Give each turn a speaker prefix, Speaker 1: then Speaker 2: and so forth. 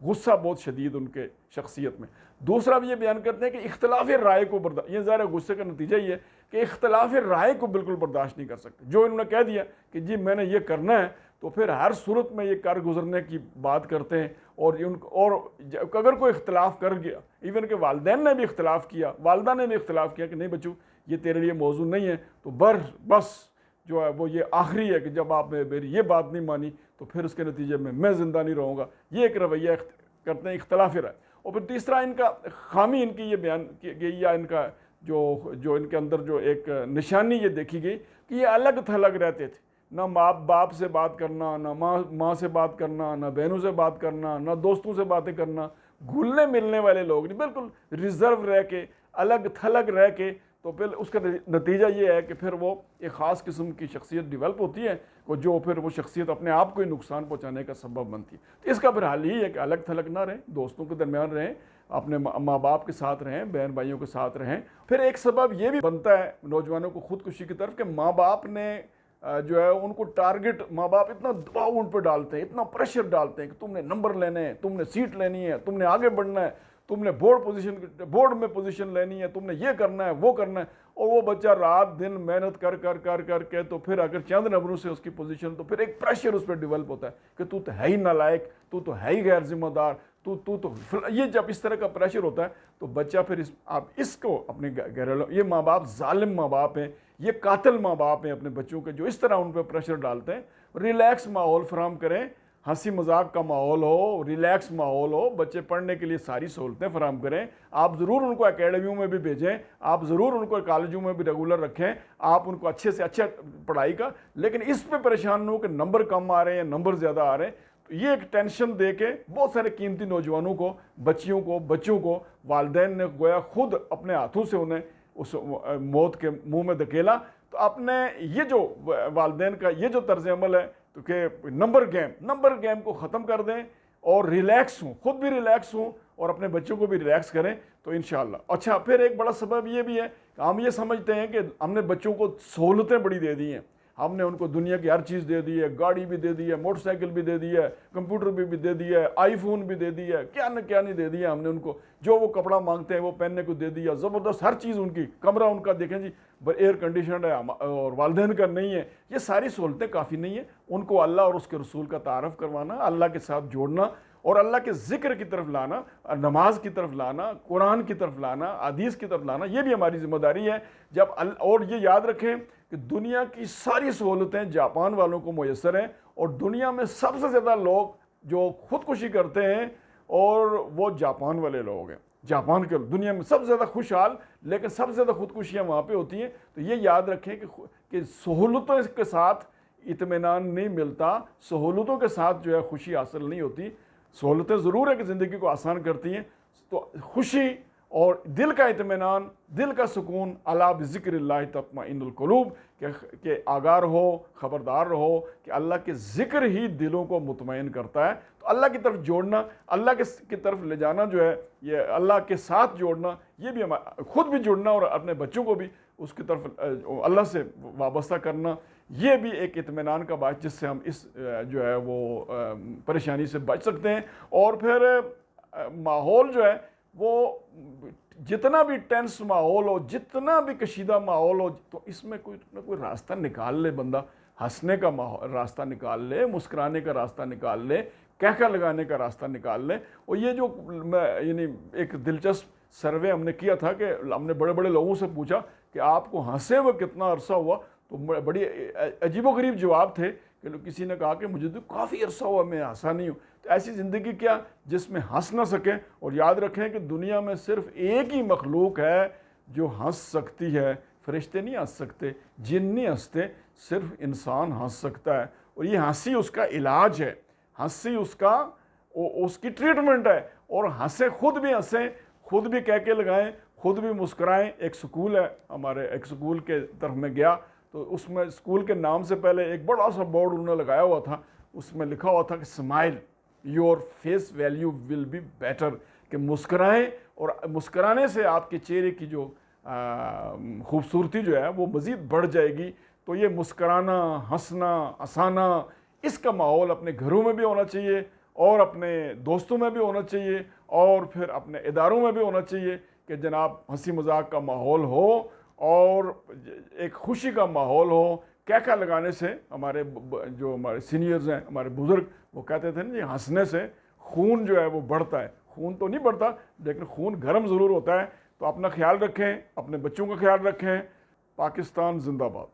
Speaker 1: غصہ بہت شدید ان کے شخصیت میں۔ دوسرا بھی یہ بیان کرتے ہیں کہ اختلاف رائے کو برداشت، یہ ظاہر غصے کا نتیجہ یہ ہے کہ اختلاف رائے کو بالکل برداشت نہیں کر سکتے۔ جو انہوں نے کہہ دیا کہ جی میں نے یہ کرنا ہے تو پھر ہر صورت میں یہ کر گزرنے کی بات کرتے ہیں، اور اگر کوئی اختلاف کر گیا، ایون کہ والدین نے بھی اختلاف کیا، والدہ نے بھی اختلاف کیا کہ نہیں بچوں یہ تیرے لیے موضوع نہیں ہے، تو بس جو ہے وہ یہ آخری ہے کہ جب آپ نے میری یہ بات نہیں مانی تو پھر اس کے نتیجے میں زندہ نہیں رہوں گا، یہ ایک رویہ کرتے ہیں اختلاف رائے۔ اور پھر تیسرا ان کا خامی ان کی یہ بیان کی گئی، یا ان کا جو ان کے اندر جو ایک نشانی یہ دیکھی گئی کہ یہ الگ تھلگ رہتے تھے، نہ ماں باپ سے بات کرنا، نہ ماں سے بات کرنا، نہ بہنوں سے بات کرنا، نہ دوستوں سے باتیں کرنا، گھلنے ملنے والے لوگ نہیں، بالکل ریزرو رہ کے الگ تھلگ رہ کے، تو پھر اس کا نتیجہ یہ ہے کہ پھر وہ ایک خاص قسم کی شخصیت ڈیولپ ہوتی ہے، جو پھر وہ شخصیت اپنے آپ کو ہی نقصان پہنچانے کا سبب بنتی ہے۔ تو اس کا پھر حل یہی ہے کہ الگ تھلگ نہ رہیں، دوستوں کے درمیان رہیں، اپنے ماں باپ کے ساتھ رہیں، بہن بھائیوں کے ساتھ رہیں۔ پھر ایک سبب یہ بھی بنتا ہے نوجوانوں کو خودکشی کی طرف کہ ماں باپ نے جو ہے ان کو ٹارگٹ، ماں باپ اتنا دباؤ ان پہ ڈالتے ہیں، اتنا پریشر ڈالتے ہیں کہ تم نے نمبر لینے ہیں، تم نے سیٹ لینی ہے، تم نے آگے بڑھنا ہے، تم نے بورڈ میں پوزیشن لینی ہے، تم نے یہ کرنا ہے وہ کرنا ہے، اور وہ بچہ رات دن محنت کر کے تو پھر اگر چند نمبروں سے اس کی پوزیشن، تو پھر ایک پریشر اس پہ ڈیولپ ہوتا ہے کہ تو ہے ہی نالائق، تو ہے ہی غیر ذمہ دار، یہ جب اس طرح کا پریشر ہوتا ہے تو بچہ پھر آپ اس کو اپنے گھریلو، یہ ماں باپ ظالم ماں باپ ہیں، یہ قاتل ماں باپ ہیں اپنے بچوں کے، جو اس طرح ان پہ پریشر ڈالتے ہیں۔ ریلیکس ماحول فراہم کریں، ہنسی مذاق کا ماحول ہو، ریلیکس ماحول ہو، بچے پڑھنے کے لیے ساری سہولتیں فراہم کریں، آپ ضرور ان کو اکیڈمیوں میں بھی بھیجیں، آپ ضرور ان کو کالجوں میں بھی ریگولر رکھیں، آپ ان کو اچھے سے اچھا پڑھائی کا، لیکن اس پہ پریشان نہ ہو کہ نمبر کم آ رہے ہیں یا نمبر زیادہ آ رہے ہیں۔ تو یہ ایک ٹینشن دے کے بہت سارے قیمتی نوجوانوں کو، بچوں کو والدین نے گویا خود اپنے ہاتھوں سے انہیں اس موت کے منہ میں دھکیلا۔ تو اپنے یہ جو والدین کا یہ جو طرز عمل ہے تو کہ نمبر گیم کو ختم کر دیں اور ریلیکس ہوں، خود بھی ریلیکس ہوں اور اپنے بچوں کو بھی ریلیکس کریں تو انشاءاللہ۔ اچھا، پھر ایک بڑا سبب یہ بھی ہے کہ ہم یہ سمجھتے ہیں کہ ہم نے بچوں کو سہولتیں بڑی دے دی ہیں، ہم نے ان کو دنیا کی ہر چیز دے دی ہے، گاڑی بھی دے دی ہے، موٹر سائیکل بھی دے دی ہے، کمپیوٹر بھی دے دی ہے، آئی فون بھی دے دی ہے، کیا نہیں دے دیا ہم نے ان کو، جو وہ کپڑا مانگتے ہیں وہ پہننے کو دے دیا، زبردست ہر چیز ان کی، کمرہ ان کا دیکھیں جی ایئر کنڈیشنڈ ہے اور والدین کا نہیں ہے۔ یہ ساری سہولتیں کافی نہیں ہیں، ان کو اللہ اور اس کے رسول کا تعارف کروانا، اللہ کے ساتھ جوڑنا اور اللہ کے ذکر کی طرف لانا، نماز کی طرف لانا، قرآن کی طرف لانا، حدیث کی طرف لانا، یہ بھی ہماری ذمہ داری ہے۔ اور یہ یاد رکھیں کہ دنیا کی ساری سہولتیں جاپان والوں کو میسر ہیں، اور دنیا میں سب سے زیادہ لوگ جو خودکشی کرتے ہیں اور وہ جاپان والے لوگ ہیں۔ جاپان کے دنیا میں سب سے زیادہ خوشحال، لیکن سب سے زیادہ خودکشیاں وہاں پہ ہوتی ہیں۔ تو یہ یاد رکھیں کہ سہولتوں کے ساتھ اطمینان نہیں ملتا، سہولتوں کے ساتھ جو ہے خوشی حاصل نہیں ہوتی۔ سہولتیں ضرور ہے کہ زندگی کو آسان کرتی ہیں، تو خوشی اور دل کا اطمینان، دل کا سکون، الا بذکر اللہ تطمئن القلوب، کہ آگاہ رہو، خبردار رہو کہ اللہ کے ذکر ہی دلوں کو مطمئن کرتا ہے۔ تو اللہ کی طرف جوڑنا، اللہ کی طرف لے جانا جو ہے، یہ اللہ کے ساتھ جوڑنا، یہ بھی خود بھی جڑنا اور اپنے بچوں کو بھی اس کی طرف اللہ سے وابستہ کرنا، یہ بھی ایک اطمینان کا باعث جس سے ہم اس جو ہے وہ پریشانی سے بچ سکتے ہیں۔ اور پھر ماحول جو ہے وہ جتنا بھی ٹینس ماحول ہو، جتنا بھی کشیدہ ماحول ہو، تو اس میں کوئی راستہ نکال لے، بندہ ہنسنے کا راستہ نکال لے، مسکرانے کا راستہ نکال لے، کہکہ لگانے کا راستہ نکال لے۔ اور یہ جو یعنی ایک دلچسپ سروے ہم نے کیا تھا کہ ہم نے بڑے بڑے لوگوں سے پوچھا کہ آپ کو ہنسے ہوئے کتنا عرصہ ہوا، تو بڑی عجیب و غریب جواب تھے کہ کسی نے کہا کہ مجھے تو کافی عرصہ ہوا میں ہنسا نہیں ہوں۔ تو ایسی زندگی کیا جس میں ہنس نہ سکیں؟ اور یاد رکھیں کہ دنیا میں صرف ایک ہی مخلوق ہے جو ہنس سکتی ہے، فرشتے نہیں ہنس سکتے، جن نہیں ہنستے، صرف انسان ہنس سکتا ہے، اور یہ ہنسی اس کا علاج ہے، ہنسی اس کی ٹریٹمنٹ ہے۔ اور ہنسیں، خود بھی ہنسیں، خود بھی کہکے لگائیں، خود بھی مسکرائیں۔ ایک سکول ہے ہمارے، ایک سکول کے طرف میں گیا تو اس میں سکول کے نام سے پہلے ایک بڑا سا بورڈ انہوں نے لگایا ہوا تھا، اس میں لکھا ہوا تھا کہ smile your face value will be better, کہ مسکرائیں اور مسکرانے سے آپ کے چہرے کی جو خوبصورتی جو ہے وہ مزید بڑھ جائے گی۔ تو یہ مسکرانا، ہنسنا، ہنسانا، اس کا ماحول اپنے گھروں میں بھی ہونا چاہیے، اور اپنے دوستوں میں بھی ہونا چاہیے اور پھر اپنے اداروں میں بھی ہونا چاہیے کہ جناب ہنسی مذاق کا ماحول ہو اور ایک خوشی کا ماحول ہو. کہکہ لگانے سے جو ہمارے سینئرز ہیں، ہمارے بزرگ، وہ کہتے تھے نا جی ہنسنے سے خون جو ہے وہ بڑھتا ہے. خون تو نہیں بڑھتا لیکن خون گرم ضرور ہوتا ہے. تو اپنا خیال رکھیں، اپنے بچوں کا خیال رکھیں. پاکستان زندہ باد.